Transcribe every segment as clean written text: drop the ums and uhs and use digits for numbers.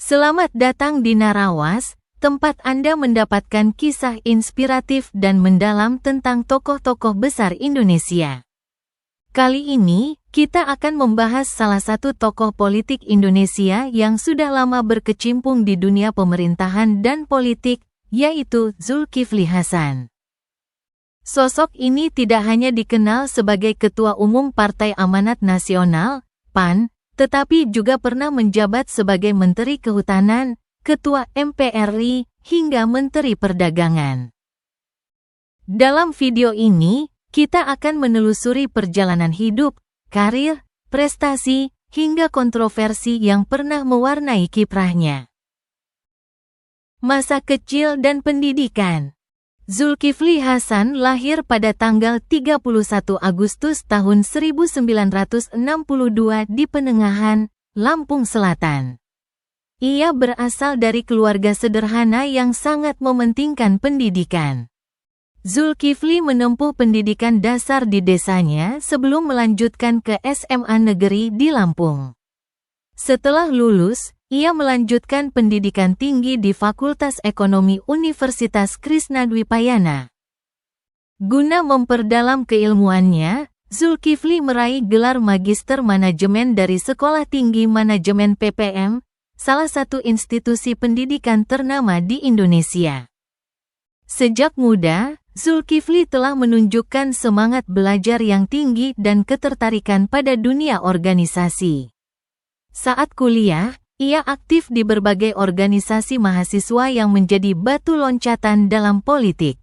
Selamat datang di Narawas, tempat Anda mendapatkan kisah inspiratif dan mendalam tentang tokoh-tokoh besar Indonesia. Kali ini, kita akan membahas salah satu tokoh politik Indonesia yang sudah lama berkecimpung di dunia pemerintahan dan politik, yaitu Zulkifli Hasan. Sosok ini tidak hanya dikenal sebagai Ketua Umum Partai Amanat Nasional, PAN, tetapi juga pernah menjabat sebagai Menteri Kehutanan, Ketua MPR RI, hingga Menteri Perdagangan. Dalam video ini, kita akan menelusuri perjalanan hidup, karir, prestasi, hingga kontroversi yang pernah mewarnai kiprahnya. Masa kecil dan pendidikan. Zulkifli Hasan lahir pada tanggal 31 Agustus tahun 1962 di Penengahan, Lampung Selatan. Ia berasal dari keluarga sederhana yang sangat mementingkan pendidikan. Zulkifli menempuh pendidikan dasar di desanya sebelum melanjutkan ke SMA Negeri di Lampung. Setelah lulus, ia melanjutkan pendidikan tinggi di Fakultas Ekonomi Universitas Krisnadwipayana. Guna memperdalam keilmuannya, Zulkifli meraih gelar Magister Manajemen dari Sekolah Tinggi Manajemen PPM, salah satu institusi pendidikan ternama di Indonesia. Sejak muda, Zulkifli telah menunjukkan semangat belajar yang tinggi dan ketertarikan pada dunia organisasi. Saat kuliah, ia aktif di berbagai organisasi mahasiswa yang menjadi batu loncatan dalam politik.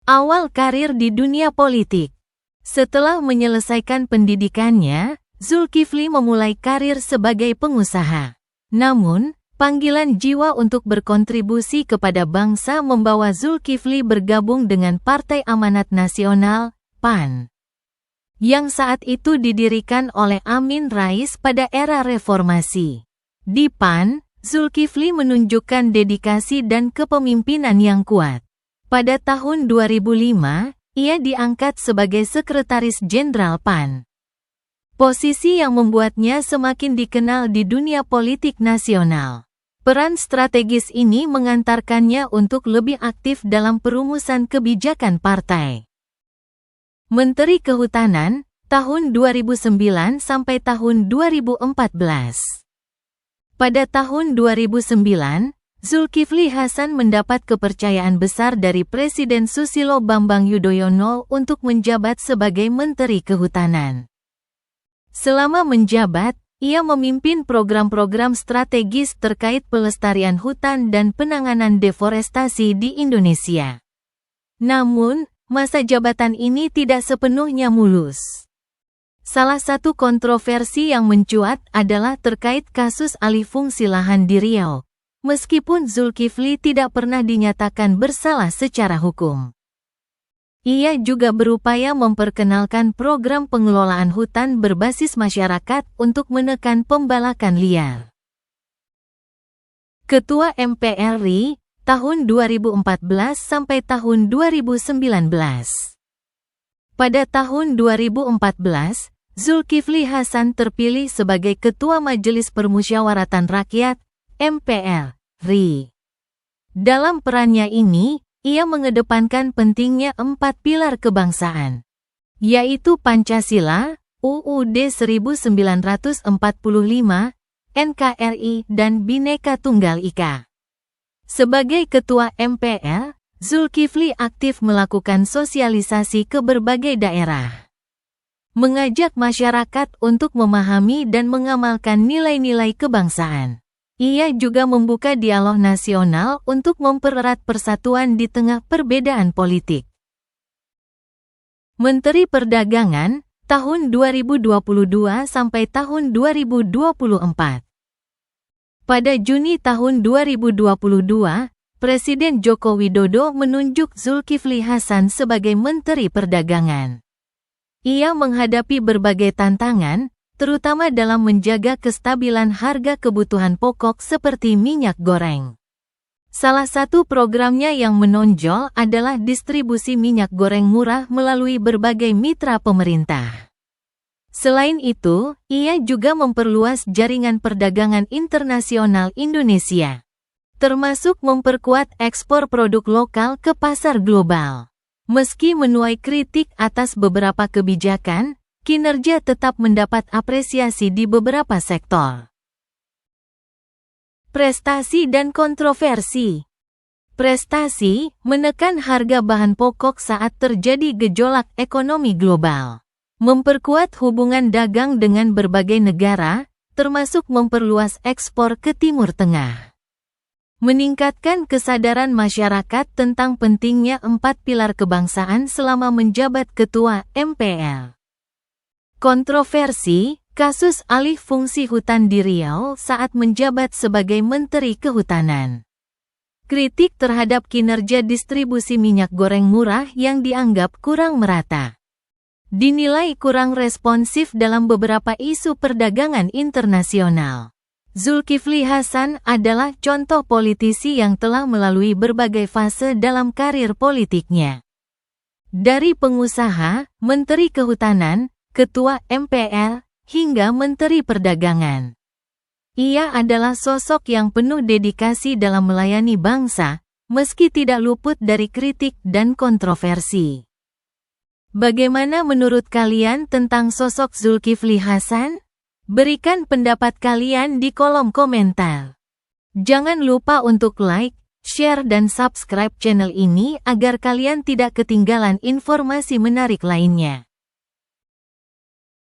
Awal karir di dunia politik. Setelah menyelesaikan pendidikannya, Zulkifli memulai karir sebagai pengusaha. Namun, panggilan jiwa untuk berkontribusi kepada bangsa membawa Zulkifli bergabung dengan Partai Amanat Nasional, PAN, yang saat itu didirikan oleh Amin Rais pada era reformasi. Di PAN, Zulkifli menunjukkan dedikasi dan kepemimpinan yang kuat. Pada tahun 2005, ia diangkat sebagai Sekretaris Jenderal PAN. Posisi yang membuatnya semakin dikenal di dunia politik nasional. Peran strategis ini mengantarkannya untuk lebih aktif dalam perumusan kebijakan partai. Menteri Kehutanan, tahun 2009 sampai tahun 2014. Pada tahun 2009, Zulkifli Hasan mendapat kepercayaan besar dari Presiden Susilo Bambang Yudhoyono untuk menjabat sebagai Menteri Kehutanan. Selama menjabat, ia memimpin program-program strategis terkait pelestarian hutan dan penanganan deforestasi di Indonesia. Namun, masa jabatan ini tidak sepenuhnya mulus. Salah satu kontroversi yang mencuat adalah terkait kasus alih fungsi lahan di Riau, meskipun Zulkifli tidak pernah dinyatakan bersalah secara hukum. Ia juga berupaya memperkenalkan program pengelolaan hutan berbasis masyarakat untuk menekan pembalakan liar. Ketua MPR RI, tahun 2014 sampai tahun 2019. Pada tahun 2014, Zulkifli Hasan terpilih sebagai Ketua Majelis Permusyawaratan Rakyat, MPR RI. Dalam perannya ini, ia mengedepankan pentingnya 4 pilar kebangsaan, yaitu Pancasila, UUD 1945, NKRI, dan Bhinneka Tunggal Ika. Sebagai Ketua MPR, Zulkifli aktif melakukan sosialisasi ke berbagai daerah, mengajak masyarakat untuk memahami dan mengamalkan nilai-nilai kebangsaan. Ia juga membuka dialog nasional untuk mempererat persatuan di tengah perbedaan politik. Menteri Perdagangan, tahun 2022 sampai tahun 2024. Pada Juni tahun 2022, Presiden Joko Widodo menunjuk Zulkifli Hasan sebagai Menteri Perdagangan. Ia menghadapi berbagai tantangan, terutama dalam menjaga kestabilan harga kebutuhan pokok seperti minyak goreng. Salah satu programnya yang menonjol adalah distribusi minyak goreng murah melalui berbagai mitra pemerintah. Selain itu, ia juga memperluas jaringan perdagangan internasional Indonesia, termasuk memperkuat ekspor produk lokal ke pasar global. Meski menuai kritik atas beberapa kebijakan, kinerja tetap mendapat apresiasi di beberapa sektor. Prestasi dan kontroversi. Prestasi menekan harga bahan pokok saat terjadi gejolak ekonomi global, memperkuat hubungan dagang dengan berbagai negara, termasuk memperluas ekspor ke Timur Tengah. Meningkatkan kesadaran masyarakat tentang pentingnya 4 pilar kebangsaan selama menjabat Ketua MPL. Kontroversi, kasus alih fungsi hutan di Riau saat menjabat sebagai Menteri Kehutanan. Kritik terhadap kinerja distribusi minyak goreng murah yang dianggap kurang merata, dinilai kurang responsif dalam beberapa isu perdagangan internasional. Zulkifli Hasan adalah contoh politisi yang telah melalui berbagai fase dalam karir politiknya. Dari pengusaha, Menteri Kehutanan, Ketua MPL, hingga Menteri Perdagangan. Ia adalah sosok yang penuh dedikasi dalam melayani bangsa, meski tidak luput dari kritik dan kontroversi. Bagaimana menurut kalian tentang sosok Zulkifli Hasan? Berikan pendapat kalian di kolom komentar. Jangan lupa untuk like, share dan subscribe channel ini agar kalian tidak ketinggalan informasi menarik lainnya.